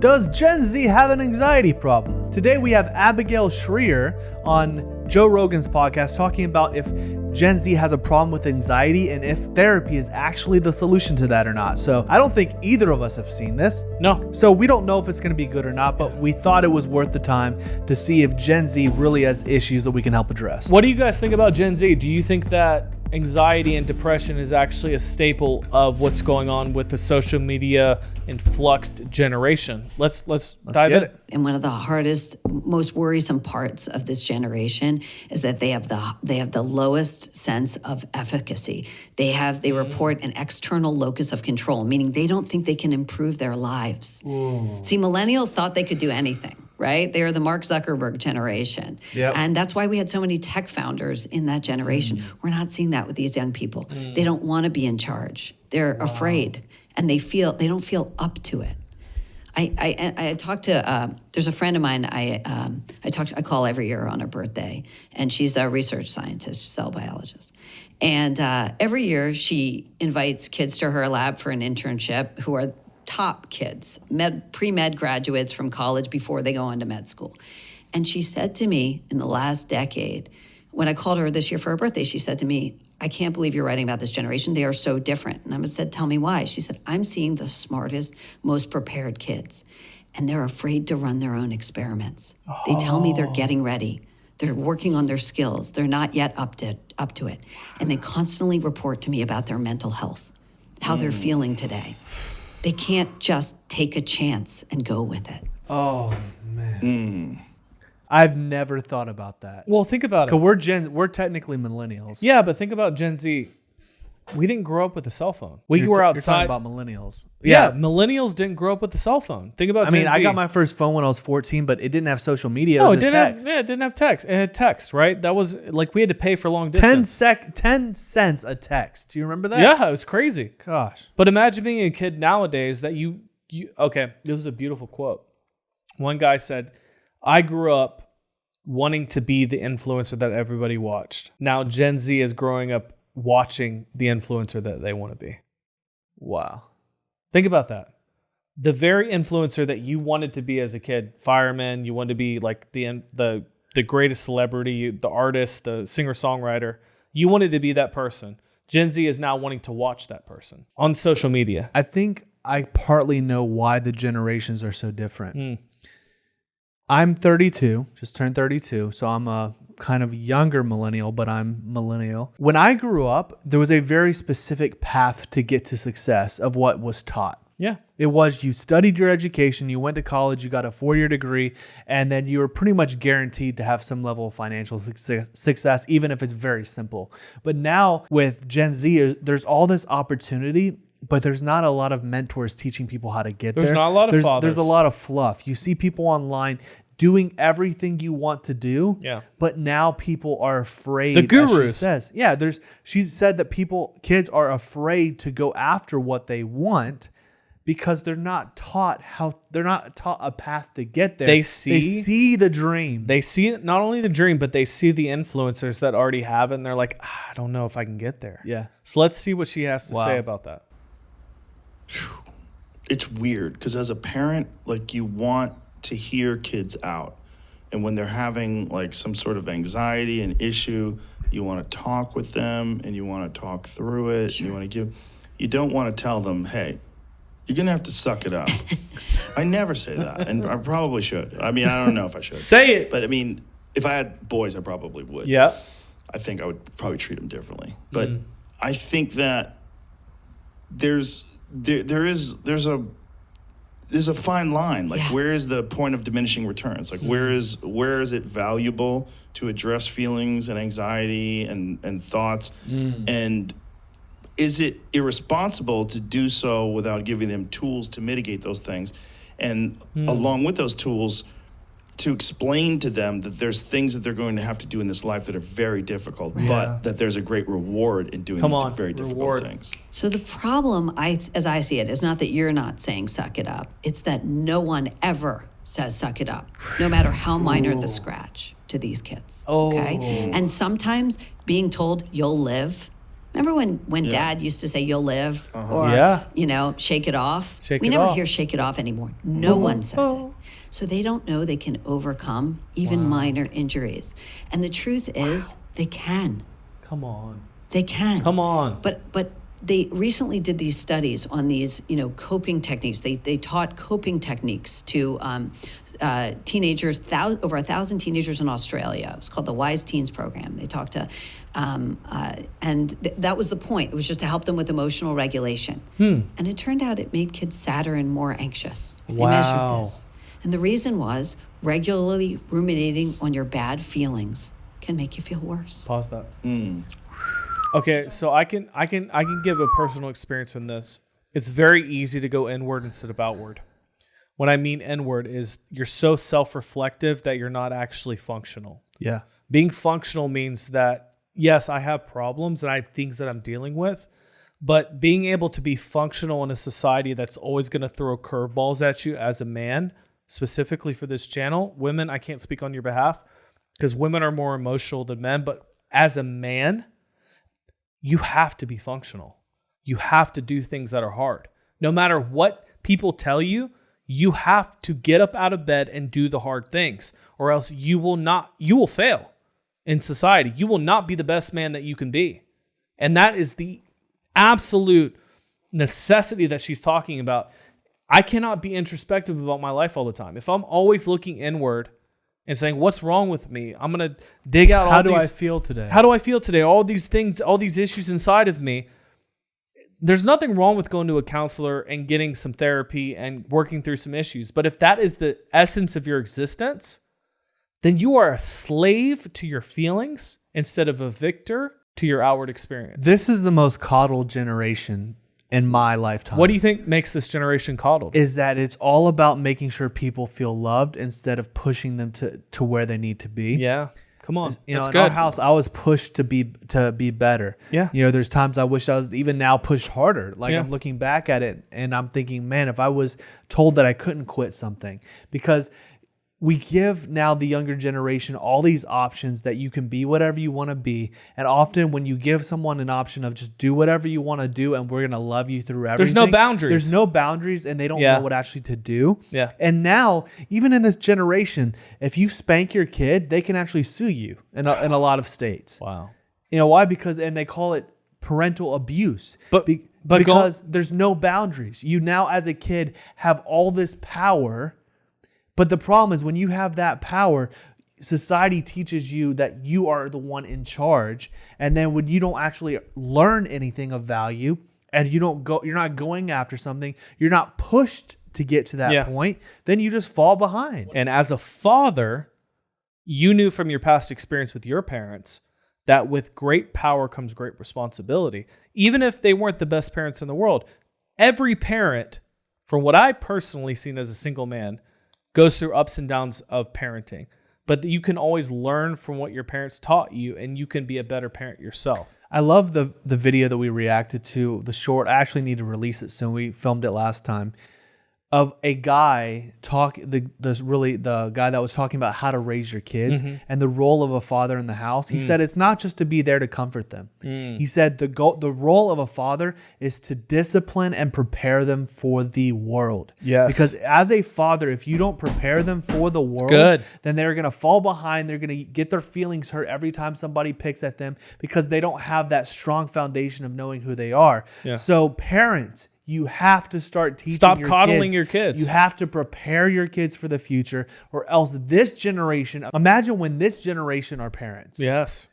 Does Gen Z have an anxiety problem? Today we have Abigail Shrier on Joe Rogan's podcast talking about if Gen Z has a problem with anxiety and if therapy is actually the solution to that or not. So I don't think either of us have seen this. No. So we don't know if it's going to be good or not, but we thought it was worth the time to see if Gen Z really has issues that we can help address. What do you guys think about Gen Z? Do you think that anxiety and depression is actually a staple of what's going on with the social media influxed generation? Let's dive in. And one of the hardest, most worrisome parts of this generation is that they have the lowest sense of efficacy. They report an external locus of control, meaning they don't think they can improve their lives. Ooh. See, millennials thought they could do anything. Right? They are the Mark Zuckerberg generation. Yep. And that's why we had so many tech founders in that generation. We're not seeing that with these young people. They don't want to be in charge. They're afraid and they don't feel up to it. I talked to, there's a friend of mine I call every year on her birthday, and she's a research scientist, cell biologist. And every year she invites kids to her lab for an internship who are top kids, pre-med graduates from college before they go on to med school. And she said to me in the last decade, when I called her this year for her birthday, she said to me, I can't believe you're writing about this generation. They are so different. And I said, tell me why. She said, I'm seeing the smartest, most prepared kids, and they're afraid to run their own experiments. They tell me they're getting ready. They're working on their skills. They're not yet up to it. And they constantly report to me about their mental health, how they're feeling today. They can't just take a chance and go with it. Oh, man. I've never thought about that. Well, think about it. 'Cause we're technically millennials. Yeah, but think about Gen Z. We didn't grow up with a cell phone. We were outside. You're talking about millennials. Yeah, millennials didn't grow up with a cell phone. Think about Gen Z. I got my first phone when I was 14, but it didn't have social media. No, it didn't text. have. Yeah, it didn't have text. It had text, right? That was like we had to pay for long distance. 10 cents a text. Do you remember that? Yeah, it was crazy. Gosh. But imagine being a kid nowadays that you okay, this is a beautiful quote. One guy said, I grew up wanting to be the influencer that everybody watched. Now Gen Z is growing up watching the influencer that they want to be. Wow. Think about that. The very influencer that you wanted to be as a kid, fireman, you wanted to be like the greatest celebrity, the artist, the singer-songwriter. You wanted to be that person. Gen Z is now wanting to watch that person on social media. I think I partly know why the generations are so different. I'm 32, just turned 32, so I'm a kind of younger millennial, but I'm millennial. When I grew up, there was a very specific path to get to success of what was taught. Yeah. It was you studied your education, you went to college, you got a 4-year degree, and then you were pretty much guaranteed to have some level of financial success, even if it's very simple. But now with Gen Z, there's all this opportunity, but there's not a lot of mentors teaching people how to get there. There's not a lot of fathers. There's a lot of fluff. You see people online doing everything you want to do, but now people are afraid. The gurus. She says. Yeah, she said that kids are afraid to go after what they want because they're not taught a path to get there. They see the dream. They see not only the dream, but they see the influencers that already have it, and they're like, I don't know if I can get there. Yeah. So let's see what she has to say about that. It's weird because as a parent, like you want to hear kids out, and when they're having like some sort of anxiety and issue, you want to talk with them and you want to talk through it. Sure. You don't want to tell them, hey, you're gonna have to suck it up. I never say that, and I probably should. I mean, I don't know if I should say it, but I mean, if I had boys, I probably would. Yeah, I think I would probably treat them differently, but I think that there's a fine line. Like, where is the point of diminishing returns? Like, where is it valuable to address feelings and anxiety and thoughts? And is it irresponsible to do so without giving them tools to mitigate those things? And along with those tools, to explain to them that there's things that they're going to have to do in this life that are very difficult, but that there's a great reward in doing these very difficult things. So the problem, as I see it, is not that you're not saying suck it up. It's that no one ever says suck it up, no matter how minor the scratch to these kids. Okay? And sometimes being told you'll live Remember when Dad used to say, "You'll live," or "Shake it off." We never hear "shake it off" anymore. No one says it. So they don't know they can overcome even minor injuries. And the truth is, they can. Come on. They can. Come on. But they recently did these studies on these, coping techniques. They taught coping techniques to teenagers, over 1,000 teenagers in Australia. It was called the Wise Teens Program. They talked to, that was the point. It was just to help them with emotional regulation. And it turned out it made kids sadder and more anxious. They measured this. And the reason was regularly ruminating on your bad feelings can make you feel worse. Pause that. Okay, so I can give a personal experience from this. It's very easy to go inward instead of outward. What I mean inward is you're so self-reflective that you're not actually functional. Yeah. Being functional means that, yes, I have problems and I have things that I'm dealing with, but being able to be functional in a society that's always going to throw curveballs at you as a man, specifically for this channel, women, I can't speak on your behalf because women are more emotional than men, but as a man, you have to be functional. You have to do things that are hard. No matter what people tell you, you have to get up out of bed and do the hard things, or else you will fail in society. You will not be the best man that you can be. And that is the absolute necessity that she's talking about. I cannot be introspective about my life all the time. If I'm always looking inward and saying, what's wrong with me? I'm going to dig out How do I feel today? How do I feel today? All these things, all these issues inside of me. There's nothing wrong with going to a counselor and getting some therapy and working through some issues. But if that is the essence of your existence, then you are a slave to your feelings instead of a victor to your outward experience. This is the most coddled generation in my lifetime. What do you think makes this generation coddled? Is that it's all about making sure people feel loved instead of pushing them to where they need to be. Yeah. Come on. That's in good. Our house, I was pushed to be better. Yeah. There's times I wish I was even now pushed harder. I'm looking back at it and I'm thinking, man, if I was told that I couldn't quit something, because we give now the younger generation all these options that you can be whatever you want to be. And often when you give someone an option of just do whatever you want to do and we're going to love you through everything. There's no boundaries. There's no boundaries and they don't know what actually to do. Yeah. And now, even in this generation, if you spank your kid, they can actually sue you in a lot of states. Wow. You know why? Because, and they call it parental abuse. But because there's no boundaries. You now as a kid have all this power. But the problem is when you have that power, society teaches you that you are the one in charge. And then when you don't actually learn anything of value and you're not going after something, you're not pushed to get to that point, then you just fall behind. And as a father, you knew from your past experience with your parents that with great power comes great responsibility. Even if they weren't the best parents in the world, every parent, from what I personally seen as a single man, goes through ups and downs of parenting. But you can always learn from what your parents taught you, and you can be a better parent yourself. I love the video that we reacted to, the short. I actually need to release it soon. We filmed it last time. Of a guy the guy that was talking about how to raise your kids and the role of a father in the house. He said it's not just to be there to comfort them. He said the role of a father is to discipline and prepare them for the world. Yes. Because as a father, if you don't prepare them for the world, then they're going to fall behind. They're going to get their feelings hurt every time somebody picks at them because they don't have that strong foundation of knowing who they are. Yeah. So parents, you have to start teaching Stop coddling your kids. You have to prepare your kids for the future, or else this generation, imagine when this generation are parents. Yes.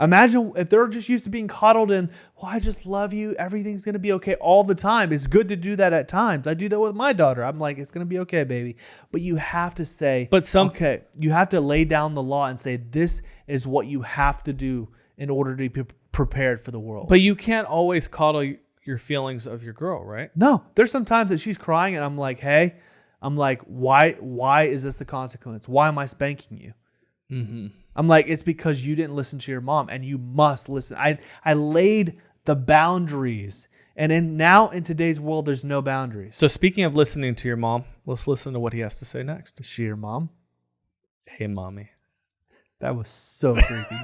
Imagine if they're just used to being coddled and, well, I just love you. Everything's going to be okay all the time. It's good to do that at times. I do that with my daughter. I'm like, it's going to be okay, baby. But you have to say, you have to lay down the law and say, this is what you have to do in order to be prepared for the world. But you can't always coddle your feelings of your girl, right? No, there's some times that she's crying and I'm like, hey, why is this the consequence? Why am I spanking you? Mm-hmm. I'm like, it's because you didn't listen to your mom and you must listen. I laid the boundaries, and in today's world, there's no boundaries. So speaking of listening to your mom, let's listen to what he has to say next. Is she your mom? Hey, mommy. That was so creepy.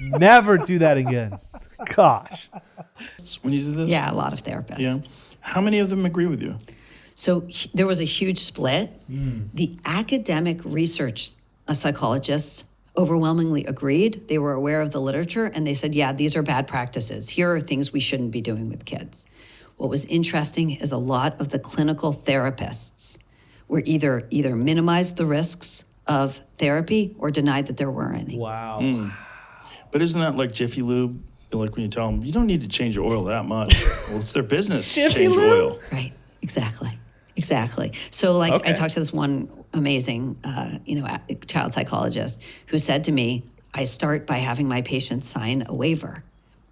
Never do that again. Gosh. When you do this? Yeah, a lot of therapists. Yeah. How many of them agree with you? So there was a huge split. The academic research psychologists overwhelmingly agreed. They were aware of the literature and they said, yeah, these are bad practices. Here are things we shouldn't be doing with kids. What was interesting is a lot of the clinical therapists were either minimized the risks of therapy or denied that there were any. Wow. But isn't that like Jiffy Lube? Like when you tell them, you don't need to change your oil that much. Well, it's their business to change oil. Right, exactly. So like I talked to this one amazing, child psychologist who said to me, I start by having my patients sign a waiver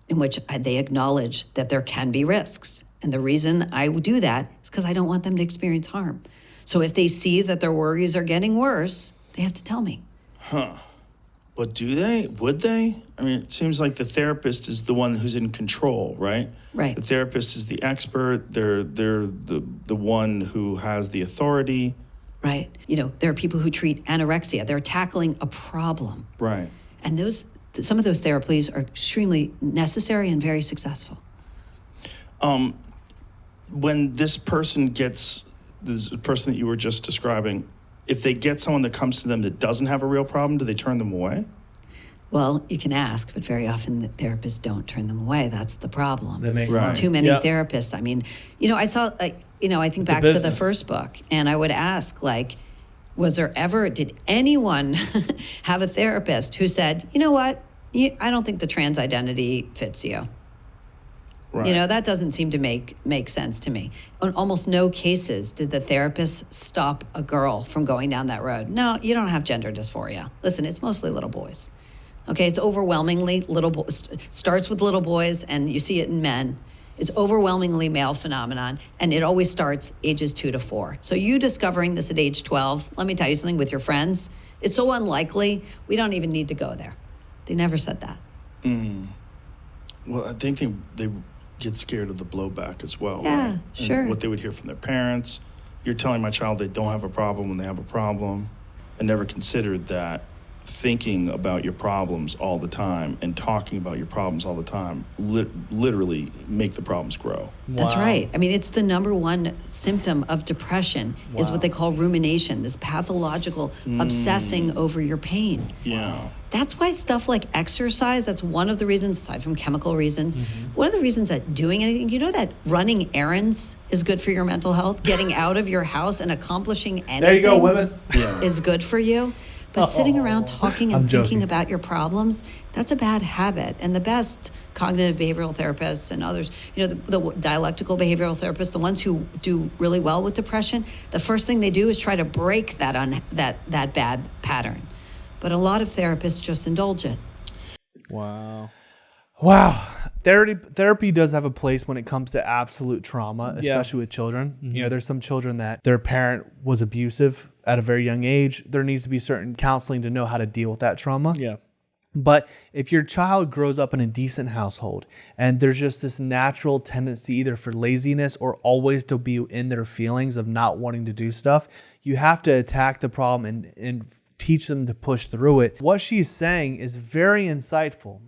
in which they acknowledge that there can be risks. And the reason I do that is because I don't want them to experience harm. So if they see that their worries are getting worse, they have to tell me. But do they? Would they? I mean, it seems like the therapist is the one who's in control, right? Right. The therapist is the expert. They're the one who has the authority. Right. There are people who treat anorexia. They're tackling a problem. Right. And some of those therapies are extremely necessary and very successful. When this person that you were just describing, if they get someone that comes to them that doesn't have a real problem, do they turn them away? Well, you can ask, but very often the therapists don't turn them away. That's the problem. They make Right. money. Too many therapists. I mean, I saw, I think back to the first book, and I would ask, did anyone have a therapist who said, you know what, I don't think the trans identity fits you? Right. That doesn't seem to make sense to me. In almost no cases did the therapist stop a girl from going down that road. No, you don't have gender dysphoria. Listen, it's mostly little boys. Okay, it's overwhelmingly little boys. Starts with little boys, and you see it in men. It's overwhelmingly male phenomenon, and it always starts ages 2 to 4. So you discovering this at age 12, let me tell you something, with your friends, it's so unlikely, we don't even need to go there. They never said that. Well, I think they get scared of the blowback as well. Yeah, right? sure. And what they would hear from their parents. You're telling my child they don't have a problem when they have a problem. I never considered that thinking about your problems all the time and talking about your problems all the time literally make the problems grow. That's right. I mean, it's the number one symptom of depression is what they call rumination, this pathological obsessing over your pain. Yeah. That's why stuff like exercise, that's one of the reasons, aside from chemical reasons, one of the reasons that doing anything, that running errands is good for your mental health, getting out of your house and accomplishing anything There you go, women. is good for you. But sitting around talking and thinking about your problems, that's a bad habit. And the best cognitive behavioral therapists and others, the dialectical behavioral therapists, the ones who do really well with depression, the first thing they do is try to break that bad pattern. But a lot of therapists just indulge it. Wow. Therapy does have a place when it comes to absolute trauma, especially with children. There's some children that their parent was abusive at a very young age. There needs to be certain counseling to know how to deal with that trauma. Yeah. But if your child grows up in a decent household and there's just this natural tendency either for laziness or always to be in their feelings of not wanting to do stuff, you have to attack the problem and teach them to push through it. What she's saying is very insightful,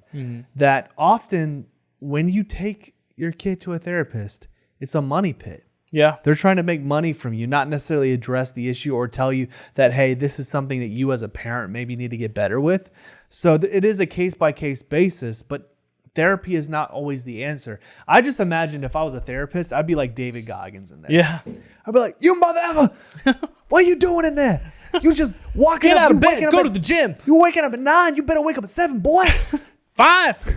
that often when you take your kid to a therapist, it's a money pit. Yeah. They're trying to make money from you, not necessarily address the issue or tell you that, hey, this is something that you as a parent maybe need to get better with. So it is a case-by-case basis, but therapy is not always the answer. I just imagined if I was a therapist, I'd be like David Goggins in there. Yeah. I'd be like, you mother effer, what are you doing in there? You just walking Get up. out of You bed. waking up Go at- to the gym. You waking up at 9. You better wake up at 7, boy. 5.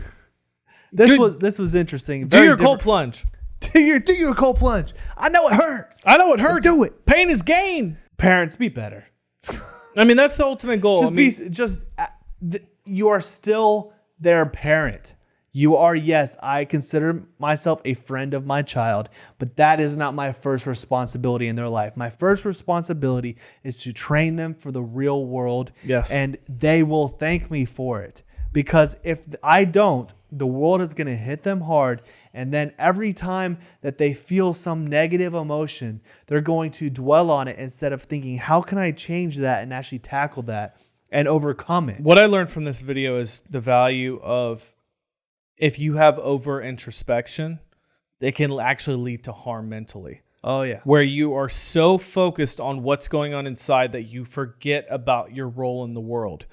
This Good. was interesting. Do Very your cold different. plunge. Do your cold plunge. I know it hurts. I know it hurts. Do it. Pain is gain. Parents, be better. I mean, that's the ultimate goal. You are still their parent. You are, yes, I consider myself a friend of my child, but that is not my first responsibility in their life. My first responsibility is to train them for the real world. Yes. And they will thank me for it. Because if I don't, the world is going to hit them hard. And then every time that they feel some negative emotion, they're going to dwell on it instead of thinking, how can I change that and actually tackle that? and overcome it. What I learned from this video is the value of, if you have over introspection, it can actually lead to harm mentally. Oh, yeah. Where you are so focused on what's going on inside that you forget about your role in the world.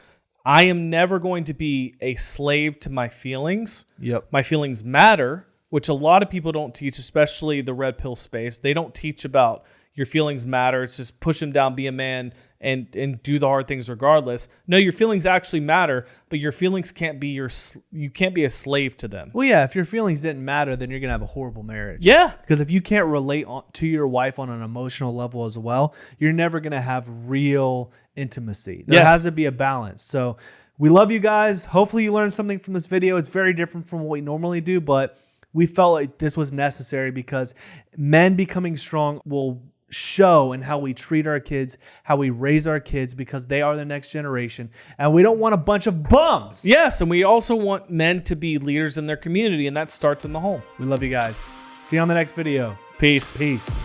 I am never going to be a slave to my feelings. Yep. My feelings matter, which a lot of people don't teach, especially the red pill space. They don't teach about your feelings matter. It's just push them down, be a man, and do the hard things regardless. No, your feelings actually matter, but your feelings can't be you can't be a slave to them. Well, yeah, if your feelings didn't matter, then you're going to have a horrible marriage. Yeah. Because if you can't relate to your wife on an emotional level as well, you're never going to have real intimacy. There has to be a balance. So we love you guys. Hopefully you learned something from this video. It's very different from what we normally do, but we felt like this was necessary because men becoming strong will show in how we treat our kids, how we raise our kids, because they are the next generation. And we don't want a bunch of bums. Yes, and we also want men to be leaders in their community, and that starts in the home. We love you guys. See you on the next video. Peace. Peace.